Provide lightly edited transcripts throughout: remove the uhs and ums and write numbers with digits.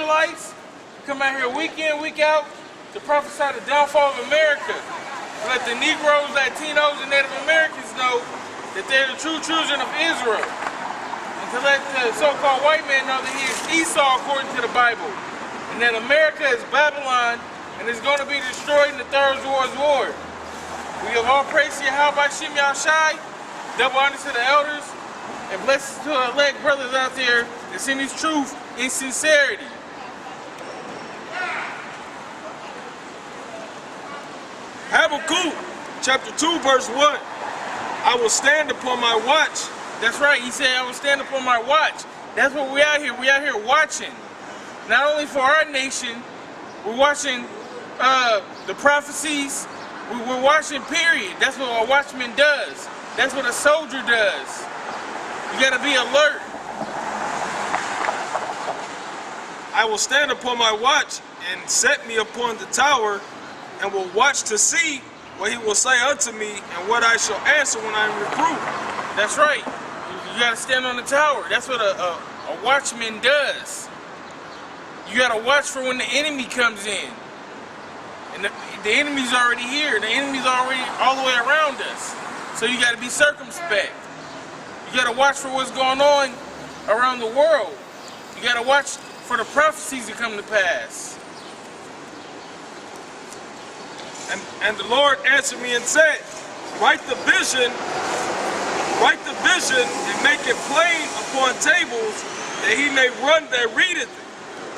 Israelites come out here week in, week out to prophesy the downfall of America. To let the Negroes, Latinos, and Native Americans know that they're the true children of Israel. And to let the so-called white man know that he is Esau according to the Bible. And that America is Babylon and is going to be destroyed in the Third World War. We give all praise to Yahweh Shem Yahushai, double honor to the elders, and blessings to the elect brothers out there that sing this truth in sincerity. Habakkuk, chapter 2, verse 1. I will stand upon my watch. That's right, he said, I will stand upon my watch. That's what we out here. We out here watching. Not only for our nation, we're watching the prophecies. We're watching, period. That's what a watchman does. That's what a soldier does. You gotta be alert. I will stand upon my watch and set me upon the tower, and will watch to see what he will say unto me, and what I shall answer when I am reproved. That's right. You gotta stand on the tower. That's what a watchman does. You gotta watch for when the enemy comes in. And the enemy's already here. The enemy's already all the way around us. So you gotta be circumspect. You gotta watch for what's going on around the world. You gotta watch for the prophecies to come to pass. And the Lord answered me and said, write the vision, and make it plain upon tables, that he may run that readeth it.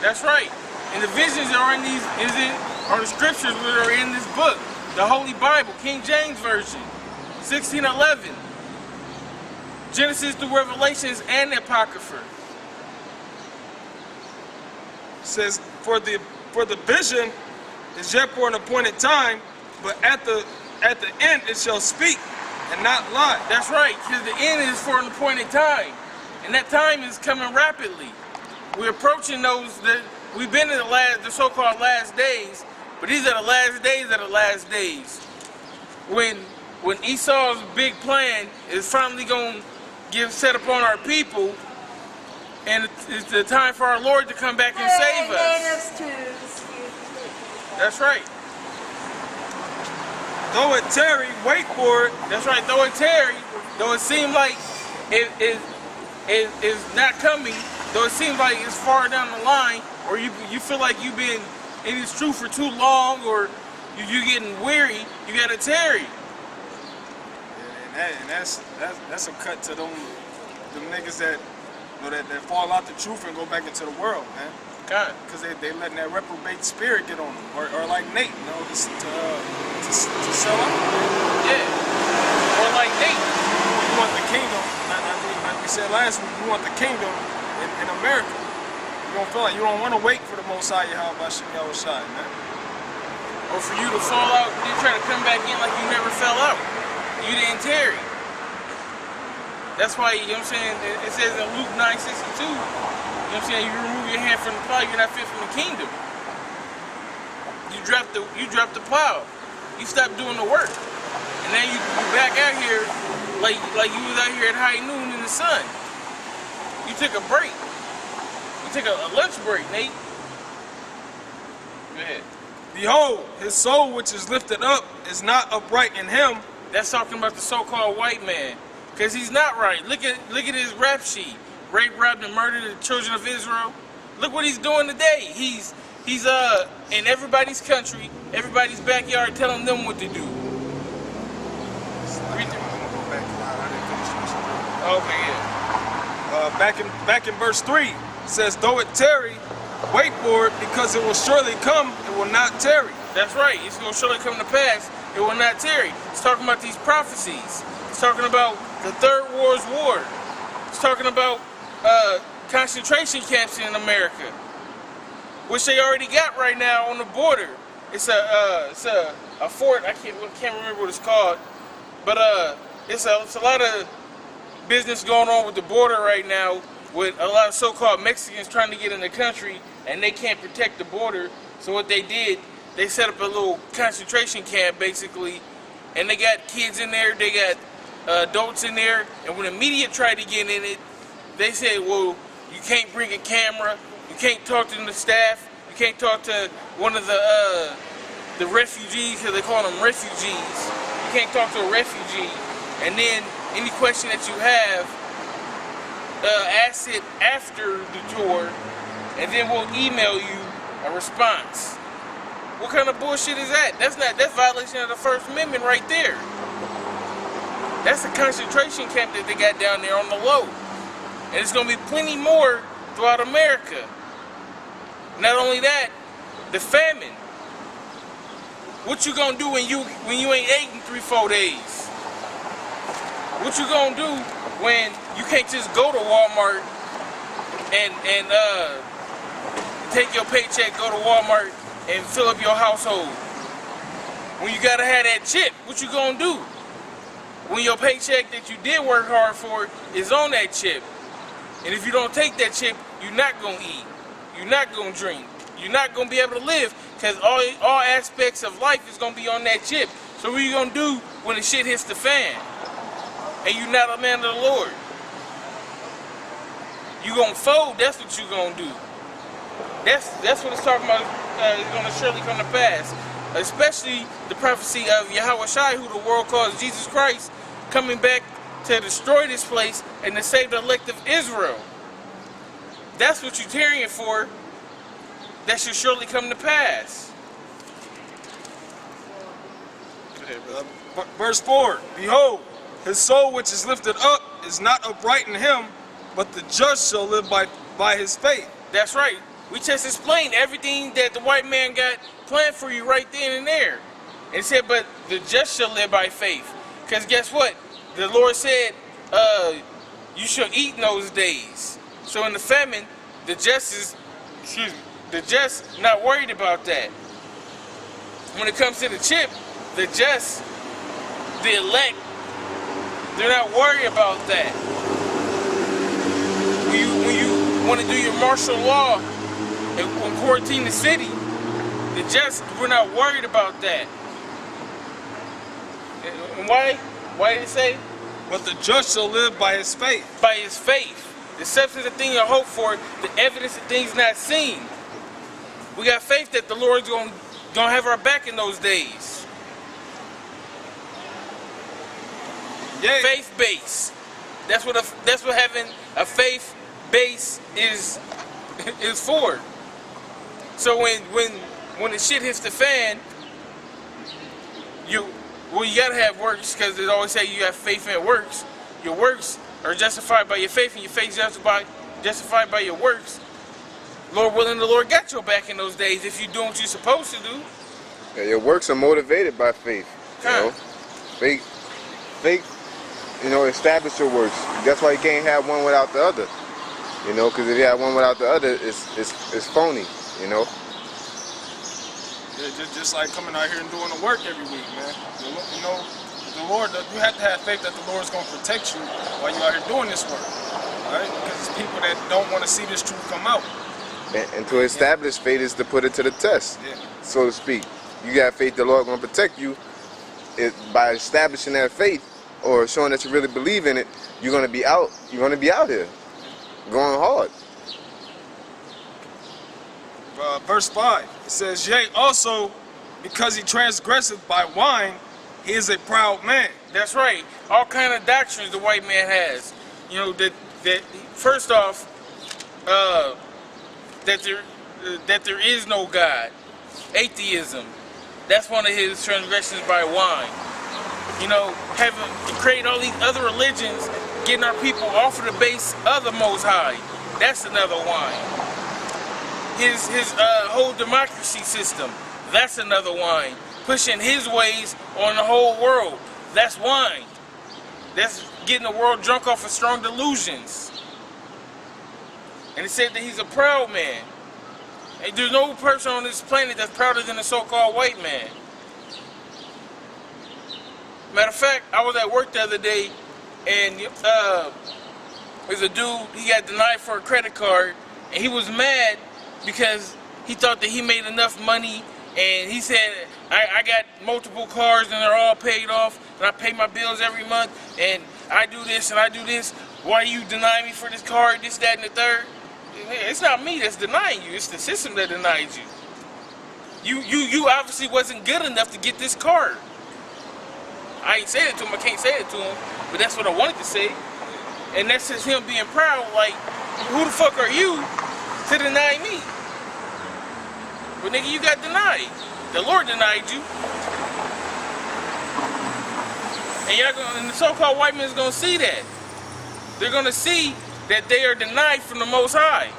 That's right. And the visions are in these, are the scriptures that are in this book, the Holy Bible, King James Version, 1611, Genesis through Revelations, and the Apocrypha. It says, for the vision is yet for an appointed time, but at the end it shall speak and not lie. That's right, because the end is for an appointed time, and that time is coming rapidly. We're approaching those that we've been in the so-called last days, but these are the last days of the last days. When Esau's big plan is finally going to get set upon our people, and it's the time for our Lord to come back and save us. That's right. Though it tarry, wait for it. That's right, though it tarry, though it seems like it is not coming, though it seems like it's far down the line, or you feel like you've been in this truth for too long, or you're getting weary, you gotta tarry. And that's a cut to them niggas that that fall out the truth and go back into the world, man. God. Because they letting that reprobate spirit get on them, or like Nate, to sell out. Yeah. Or like Nate. You want the kingdom, like we said last week, you want the kingdom in America. You don't want to wait for the Most High Yahweh Shem Yahushai, man. Or for you to fall out, you try to come back in like you never fell out. You didn't tarry. That's why, you know what I'm saying, it says in Luke 9:62, you know what I'm saying, you remove your hand from the plow, you're not fit from the kingdom. You drop the plow. You stop doing the work. And then you back out here like you was out here at high noon in the sun. You took a break. You took a lunch break, Nate. Go ahead. Behold, his soul which is lifted up is not upright in him. That's talking about the so-called white man. Because he's not right. Look at his rap sheet. Rape, robbed, and murdered the children of Israel. Look what he's doing today. He's in everybody's country, everybody's backyard, telling them what to do. Okay, yeah. Back in verse 3, it says, though it tarry, wait for it, because it will surely come, it will not tarry. That's right. It's going to surely come to pass. It will not tarry. It's talking about these prophecies. It's talking about the Third World War. It's talking about concentration camps in America, which they already got right now on the border. It's a fort. I can't remember what it's called, but it's a lot of business going on with the border right now, with a lot of so-called Mexicans trying to get in the country, and they can't protect the border. So what they did, they set up a little concentration camp basically, and they got kids in there, they got adults in there, and when the media tried to get in it, they said, well, you can't bring a camera, You can't talk to the staff. You can't talk to one of the refugees, because they call them refugees. You can't talk to a refugee. And then any question that you have, ask it after the tour, and then we'll email you a response. What kind of bullshit is that? That's violation of the First Amendment right there. That's a concentration camp that they got down there on the low. And there's gonna be plenty more throughout America. Not only that, the famine. What you gonna do when you ain't ate in 3-4 days? What you gonna do when you can't just go to Walmart and take your paycheck, go to Walmart and fill up your household? When you gotta have that chip, what you gonna do? When your paycheck that you did work hard for is on that chip. And if you don't take that chip, you're not gonna eat. You're not gonna drink. You're not gonna be able to live, because all aspects of life is gonna be on that chip. So what are you gonna do when the shit hits the fan and you're not a man of the Lord? You gonna fold, that's what you gonna do. That's what it's talking about. It's gonna surely come to pass. Especially the prophecy of Yahweh Shai, who the world calls Jesus Christ, coming back to destroy this place and to save the elect of Israel. That's what you're tarrying for. That should surely come to pass. Verse 4, behold, his soul which is lifted up is not upright in him, but the just shall live by his faith. That's right. We just explained everything that the white man got planned for you right then and there. And it said, but the just shall live by faith. Because guess what? The Lord said, you shall eat in those days. So in the famine, the just not worried about that. When it comes to the chip, the just, the elect, they're not worried about that. When you want to do your martial law and quarantine the city, the just, we're not worried about that. And why? Why did it say? But the just shall live by his faith. By his faith. The substance of things you hope for, the evidence of things not seen. We got faith that the Lord's gonna have our back in those days. Yay. Faith base. That's what having a faith base is for. So when the shit hits the fan, you gotta have works, because they always say you have faith and works. Your works are justified by your faith, and your faith is justified by your works. Lord willing, the Lord got your back in those days if you're doing what you're supposed to do. Yeah, your works are motivated by faith. You know? Faith, establish your works. That's why you can't have one without the other. You know, because if you have one without the other, it's phony. You know. Yeah, just like coming out here and doing the work every week, man. You know, the Lord, you have to have faith that the Lord's going to protect you while you're out here doing this work, right? Because it's people that don't want to see this truth come out. And to establish faith is to put it to the test, so to speak. You got faith the Lord going to protect you. By establishing that faith or showing that you really believe in it, you're going to be out. You're going to be out here, going hard. Verse 5, it says, yea, also, because he transgresseth by wine, he is a proud man. That's right. All kind of doctrines the white man has. You know, that first off, that there is no God. Atheism. That's one of his transgressions by wine. You know, creating all these other religions, getting our people off of the base of the Most High. That's another wine. His whole democracy system, that's another wine. Pushing his ways on the whole world, that's wine. That's getting the world drunk off of strong delusions. And it said that he's a proud man. And there's no person on this planet that's prouder than a so-called white man. Matter of fact, I was at work the other day, and there's a dude, he got denied for a credit card, and he was mad because he thought that he made enough money, and he said, I got multiple cars and they're all paid off, and I pay my bills every month, and I do this and I do this. Why you deny me for this card, this, that, and the third? it's not me that's denying you. It's the system that denied you. You obviously wasn't good enough to get this card. I ain't said it to him. I can't say it to him, but that's what I wanted to say. And that's just him being proud. Like, who the fuck are you to deny me? But nigga, you got denied. The Lord denied you. And the so-called white man is gonna see that. They're gonna see that they are denied from the Most High.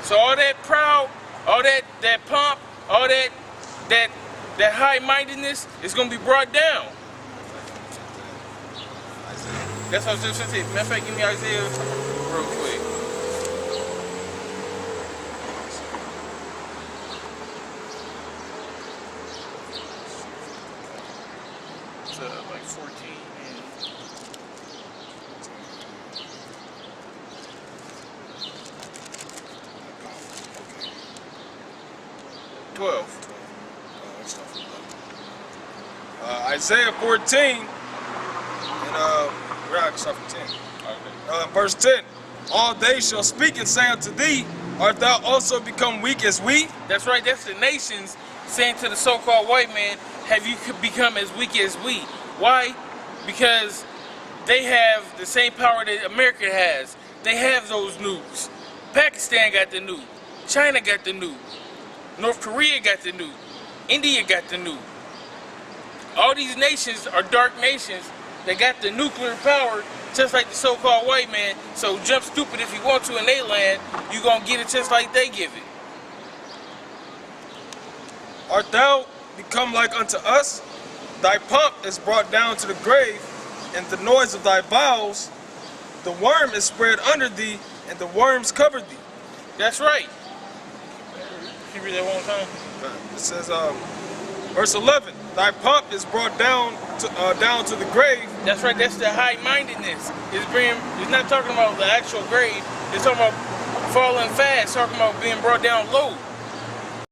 So all that proud, all that pomp, all that high-mindedness is gonna be brought down. That's what I was just gonna say. Matter of fact, give me Isaiah real quick. It's like 14 and 12. Isaiah 14, and we're at chapter 10. Verse 10. All they shall speak and say unto thee, art thou also become weak as we? That's right, that's the nations saying to the so-called white man, have you become as weak as we? Why? Because they have the same power that America has. They have those nukes. Pakistan got the nuke. China got the nuke. North Korea got the nuke. India got the nuke. All these nations are dark nations that got the nuclear power just like the so-called white man. So jump stupid if you want to in their land, you gonna get it just like they give it. Art thou become like unto us? Thy pomp is brought down to the grave, and the noise of thy bowels, the worm is spread under thee, and the worms cover thee. That's right. Can you read that one time? It says, verse 11, thy pomp is brought down to the grave. That's right, that's the high-mindedness. It's not talking about the actual grave, it's talking about falling fast, talking about being brought down low.